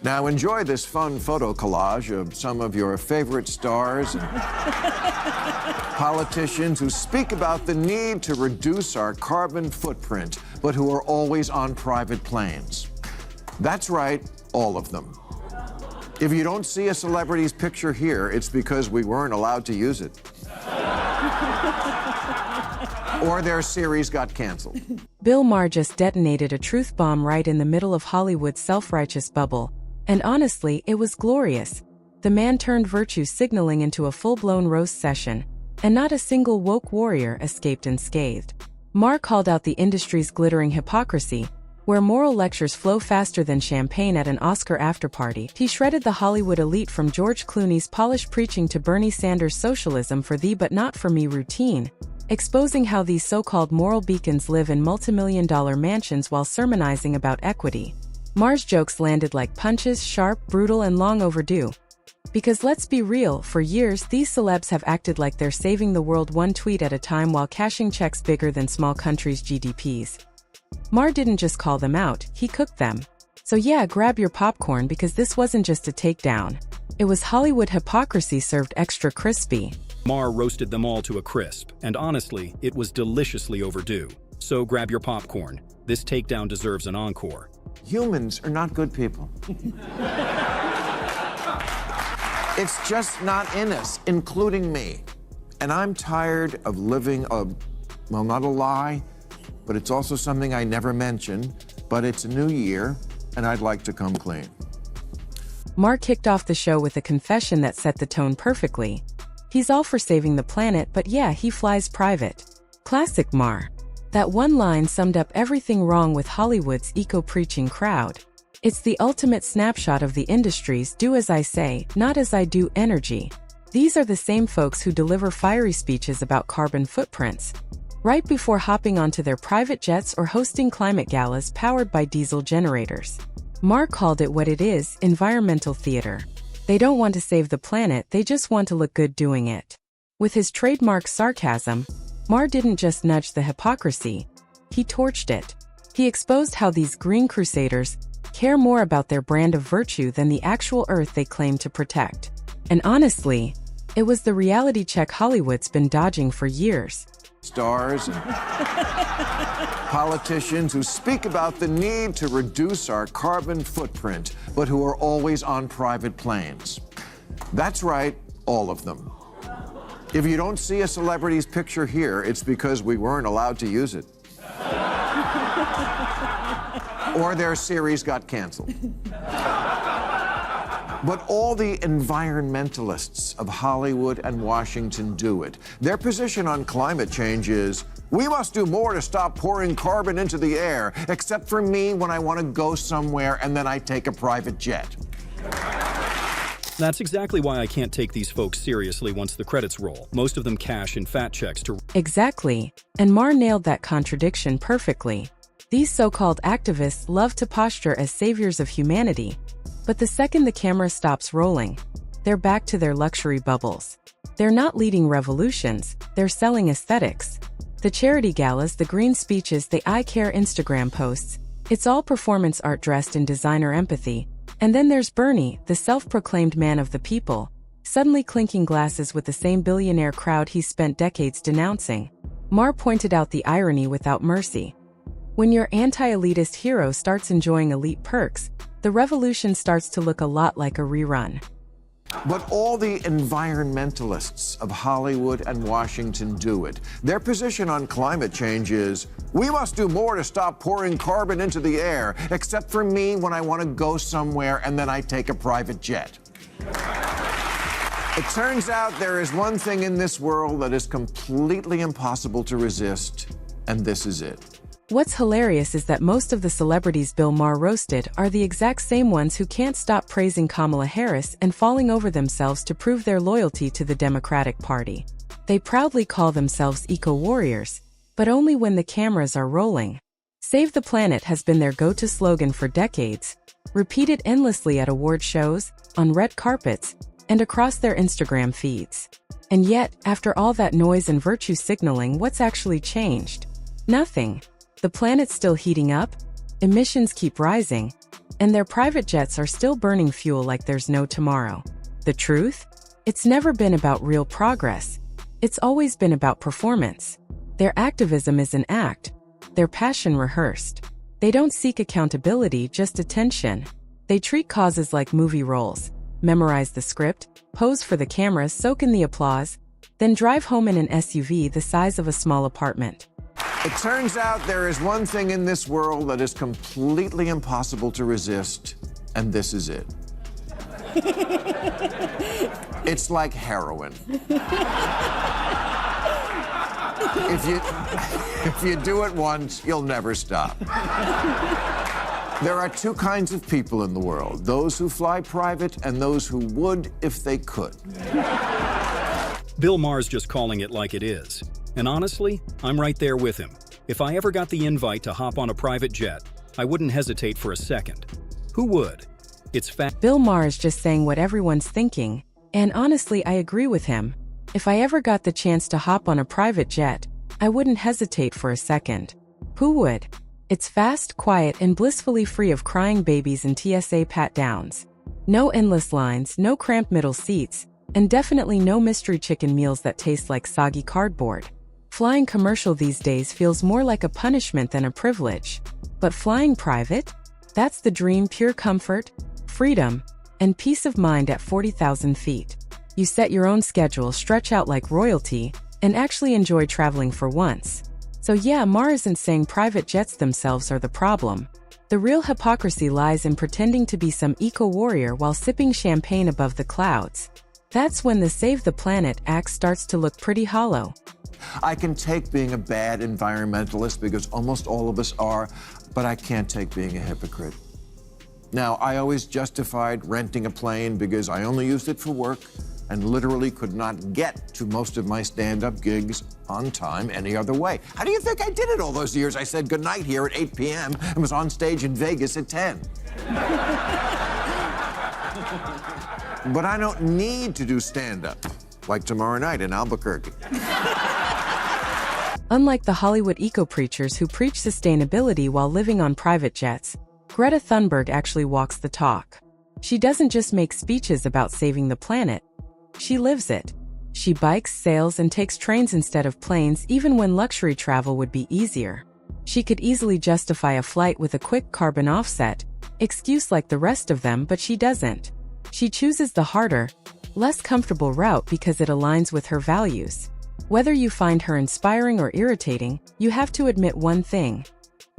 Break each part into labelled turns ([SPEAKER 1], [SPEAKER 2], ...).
[SPEAKER 1] Now enjoy this fun photo collage of some of your favorite stars and politicians who speak about the need to reduce our carbon footprint, but who are always on private planes. That's right, all of them. If you don't see a celebrity's picture here, it's because we weren't allowed to use it. Or their series got canceled.
[SPEAKER 2] Bill Maher just detonated a truth bomb right in the middle of Hollywood's self-righteous bubble. And honestly, it was glorious. The man turned virtue signaling into a full-blown roast session, and not a single woke warrior escaped unscathed. Maher called out the industry's glittering hypocrisy, where moral lectures flow faster than champagne at an Oscar afterparty. He shredded the Hollywood elite from George Clooney's polished preaching to Bernie Sanders' socialism for thee but not for me routine, exposing how these so-called moral beacons live in multimillion-dollar mansions while sermonizing about equity. Maher's jokes landed like punches, sharp, brutal, and long overdue. Because let's be real, for years these celebs have acted like they're saving the world one tweet at a time while cashing checks bigger than small countries' GDPs. Maher didn't just call them out, he cooked them. So yeah, grab your popcorn because this wasn't just a takedown. It was Hollywood hypocrisy served extra crispy.
[SPEAKER 3] Maher roasted them all to a crisp, and honestly, it was deliciously overdue. So grab your popcorn. This takedown deserves an encore.
[SPEAKER 1] Humans are not good people. It's just not in us, including me. And I'm tired of living well, not a lie, but it's also something I never mention, but it's a new year, and I'd like to come clean.
[SPEAKER 2] Maher kicked off the show with a confession that set the tone perfectly. He's all for saving the planet, but yeah, he flies private. Classic Maher. That one line summed up everything wrong with Hollywood's eco-preaching crowd. It's the ultimate snapshot of the industry's do as I say, not as I do energy. These are the same folks who deliver fiery speeches about carbon footprints right before hopping onto their private jets or hosting climate galas powered by diesel generators. Maher called it what it is, environmental theater. They don't want to save the planet, they just want to look good doing it. With his trademark sarcasm, Maher didn't just nudge the hypocrisy, he torched it. He exposed how these green crusaders care more about their brand of virtue than the actual earth they claim to protect. And honestly, it was the reality check Hollywood's been dodging for years.
[SPEAKER 1] Stars and politicians who speak about the need to reduce our carbon footprint, but who are always on private planes. That's right, all of them. If you don't see a celebrity's picture here, it's because we weren't allowed to use it. Or their series got canceled. But all the environmentalists of Hollywood and Washington do it. Their position on climate change is, we must do more to stop pouring carbon into the air, except for me when I want to go somewhere and then I take a private jet.
[SPEAKER 3] That's exactly why I can't take these folks seriously once the credits roll. Most of them cash in fat checks to...
[SPEAKER 2] Exactly. And Maher nailed that contradiction perfectly. These so-called activists love to posture as saviors of humanity. But the second the camera stops rolling, they're back to their luxury bubbles. They're not leading revolutions, they're selling aesthetics. The charity galas, the green speeches, the I Care Instagram posts, it's all performance art dressed in designer empathy. And then there's Bernie, the self-proclaimed man of the people, suddenly clinking glasses with the same billionaire crowd he's spent decades denouncing. Maher pointed out the irony without mercy. When your anti-elitist hero starts enjoying elite perks, the revolution starts to look a lot like a rerun.
[SPEAKER 1] But all the environmentalists of Hollywood and Washington do it. Their position on climate change is, we must do more to stop pouring carbon into the air, except for me when I want to go somewhere and then I take a private jet. It turns out there is one thing in this world that is completely impossible to resist, and this is it.
[SPEAKER 2] What's hilarious is that most of the celebrities Bill Maher roasted are the exact same ones who can't stop praising Kamala Harris and falling over themselves to prove their loyalty to the Democratic Party. They proudly call themselves eco-warriors, but only when the cameras are rolling. Save the planet has been their go-to slogan for decades, repeated endlessly at award shows, on red carpets, and across their Instagram feeds. And yet, after all that noise and virtue signaling, what's actually changed? Nothing. The planet's still heating up, emissions keep rising, and their private jets are still burning fuel like there's no tomorrow. The truth? It's never been about real progress. It's always been about performance. Their activism is an act, their passion rehearsed. They don't seek accountability, just attention. They treat causes like movie roles, memorize the script, pose for the camera, soak in the applause, then drive home in an SUV the size of a small apartment.
[SPEAKER 1] It turns out there is one thing in this world that is completely impossible to resist, and this is it. It's like heroin. If you do it once, you'll never stop. There are two kinds of people in the world, those who fly private and those who would if they could.
[SPEAKER 3] Bill Maher's just calling it like it is. And honestly, I'm right there with him. If I ever got the invite to hop on a private jet, I wouldn't hesitate for a second. Who would? It's fact.
[SPEAKER 2] Bill Maher is just saying what everyone's thinking, and honestly, I agree with him. If I ever got the chance to hop on a private jet, I wouldn't hesitate for a second. Who would? It's fast, quiet, and blissfully free of crying babies and TSA pat-downs. No endless lines, no cramped middle seats, and definitely no mystery chicken meals that taste like soggy cardboard. Flying commercial these days feels more like a punishment than a privilege. But flying private? That's the dream, pure comfort, freedom, and peace of mind at 40,000 feet. You set your own schedule, stretch out like royalty, and actually enjoy traveling for once. So yeah, Maher isn't saying private jets themselves are the problem. The real hypocrisy lies in pretending to be some eco-warrior while sipping champagne above the clouds. That's when the Save the Planet act starts to look pretty hollow.
[SPEAKER 1] I can take being a bad environmentalist because almost all of us are, but I can't take being a hypocrite. Now, I always justified renting a plane because I only used it for work and literally could not get to most of my stand-up gigs on time any other way. How do you think I did it all those years? I said goodnight here at 8 p.m. and was on stage in Vegas at 10. But I don't need to do stand-up, like tomorrow night in Albuquerque.
[SPEAKER 2] Unlike the Hollywood eco-preachers who preach sustainability while living on private jets, Greta Thunberg actually walks the talk. She doesn't just make speeches about saving the planet. She lives it. She bikes, sails, and takes trains instead of planes even when luxury travel would be easier. She could easily justify a flight with a quick carbon offset excuse like the rest of them, but she doesn't. She chooses the harder, less comfortable route because it aligns with her values. Whether you find her inspiring or irritating, you have to admit one thing.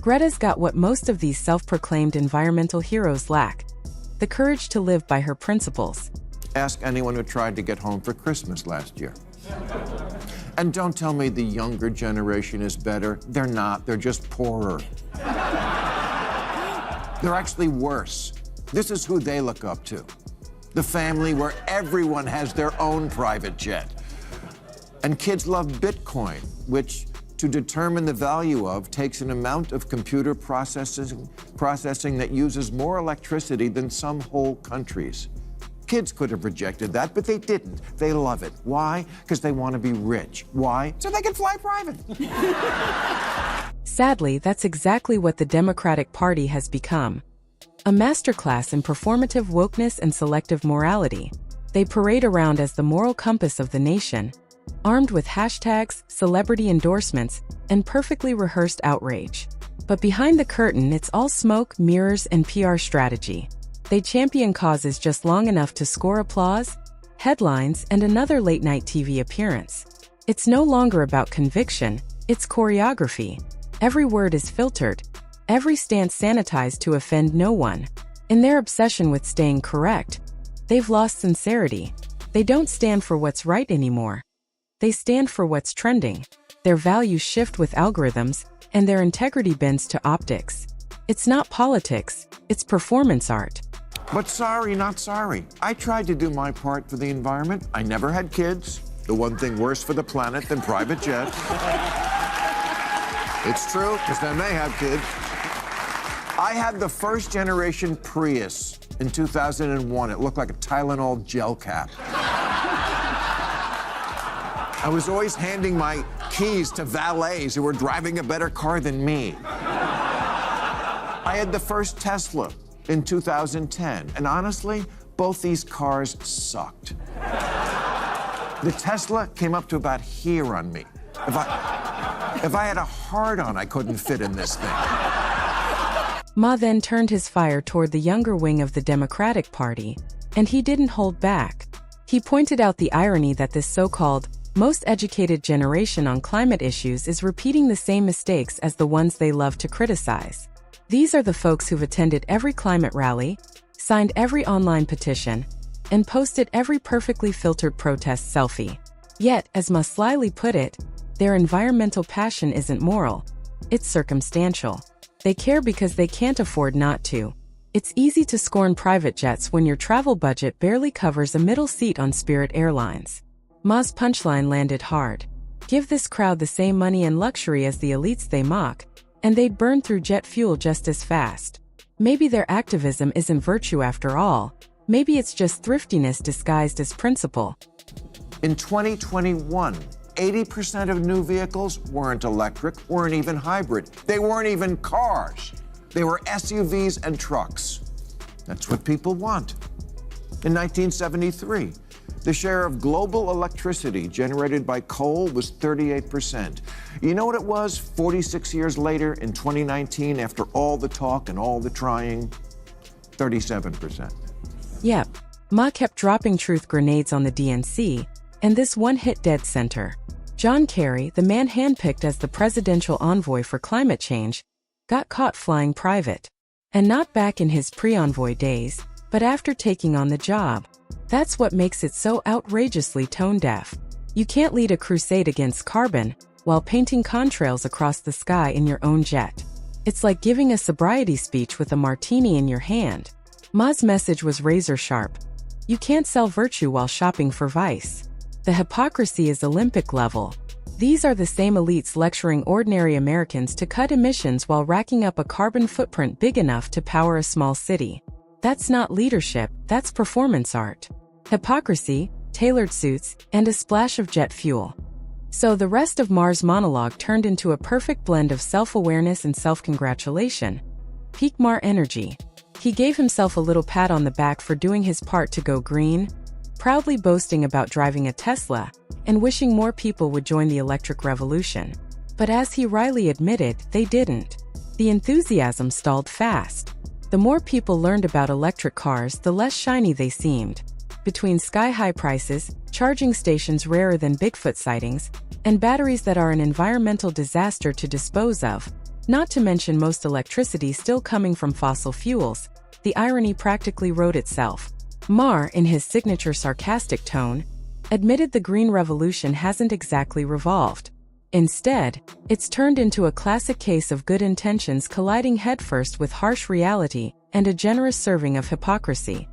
[SPEAKER 2] Greta's got what most of these self-proclaimed environmental heroes lack: the courage to live by her principles.
[SPEAKER 1] Ask anyone who tried to get home for Christmas last year. And don't tell me the younger generation is better. They're not. They're just poorer. They're actually worse. This is who they look up to. The family where everyone has their own private jet. And kids love Bitcoin, which, to determine the value of, takes an amount of computer processing that uses more electricity than some whole countries. Kids could have rejected that, but they didn't. They love it. Why? Because they want to be rich. Why? So they can fly private.
[SPEAKER 2] Sadly, that's exactly what the Democratic Party has become. A masterclass in performative wokeness and selective morality. They parade around as the moral compass of the nation, armed with hashtags, celebrity endorsements, and perfectly rehearsed outrage. But behind the curtain, it's all smoke, mirrors, and PR strategy. They champion causes just long enough to score applause, headlines, and another late-night TV appearance. It's no longer about conviction, it's choreography. Every word is filtered, every stance sanitized to offend no one. In their obsession with staying correct, they've lost sincerity. They don't stand for what's right anymore. They stand for what's trending. Their values shift with algorithms, and their integrity bends to optics. It's not politics, it's performance art.
[SPEAKER 1] But sorry, not sorry. I tried to do my part for the environment. I never had kids. The one thing worse for the planet than private jets. It's true, because then they have kids. I had the first generation Prius in 2001. It looked like a Tylenol gel cap. I was always handing my keys to valets who were driving a better car than me. I had the first Tesla. in 2010. And honestly, both these cars sucked. The Tesla came up to about here on me. If I had a hard-on, I couldn't fit in this thing.
[SPEAKER 2] Ma then turned his fire toward the younger wing of the Democratic Party, and he didn't hold back. He pointed out the irony that this so-called most educated generation on climate issues is repeating the same mistakes as the ones they love to criticize. These are the folks who've attended every climate rally, signed every online petition, and posted every perfectly filtered protest selfie. Yet, as Ma slyly put it, their environmental passion isn't moral, it's circumstantial. They care because they can't afford not to. It's easy to scorn private jets when your travel budget barely covers a middle seat on Spirit Airlines. Ma's punchline landed hard. Give this crowd the same money and luxury as the elites they mock, and they'd burn through jet fuel just as fast. Maybe their activism isn't virtue after all. Maybe it's just thriftiness disguised as principle.
[SPEAKER 1] In 2021, 80% of new vehicles weren't electric, weren't even hybrid. They weren't even cars. They were SUVs and trucks. That's what people want. In 1973, the share of global electricity generated by coal was 38%. You know what it was 46 years later in 2019 after all the talk and all the trying? 37%.
[SPEAKER 2] Yep, Ma kept dropping truth grenades on the DNC, and this one hit dead center. John Kerry, the man handpicked as the presidential envoy for climate change, got caught flying private. And not back in his pre-envoy days, but after taking on the job. That's what makes it so outrageously tone-deaf. You can't lead a crusade against carbon while painting contrails across the sky in your own jet. It's like giving a sobriety speech with a martini in your hand. Ma's message was razor-sharp. You can't sell virtue while shopping for vice. The hypocrisy is Olympic level. These are the same elites lecturing ordinary Americans to cut emissions while racking up a carbon footprint big enough to power a small city. That's not leadership, that's performance art. Hypocrisy, tailored suits, and a splash of jet fuel. So the rest of Maher's monologue turned into a perfect blend of self-awareness and self-congratulation. Peak Maher energy. He gave himself a little pat on the back for doing his part to go green, proudly boasting about driving a Tesla, and wishing more people would join the electric revolution. But as he wryly admitted, they didn't. The enthusiasm stalled fast. The more people learned about electric cars, the less shiny they seemed. Between sky-high prices, charging stations rarer than Bigfoot sightings, and batteries that are an environmental disaster to dispose of, not to mention most electricity still coming from fossil fuels, the irony practically wrote itself. Maher, in his signature sarcastic tone, admitted the Green Revolution hasn't exactly revolved. Instead, it's turned into a classic case of good intentions colliding headfirst with harsh reality and a generous serving of hypocrisy.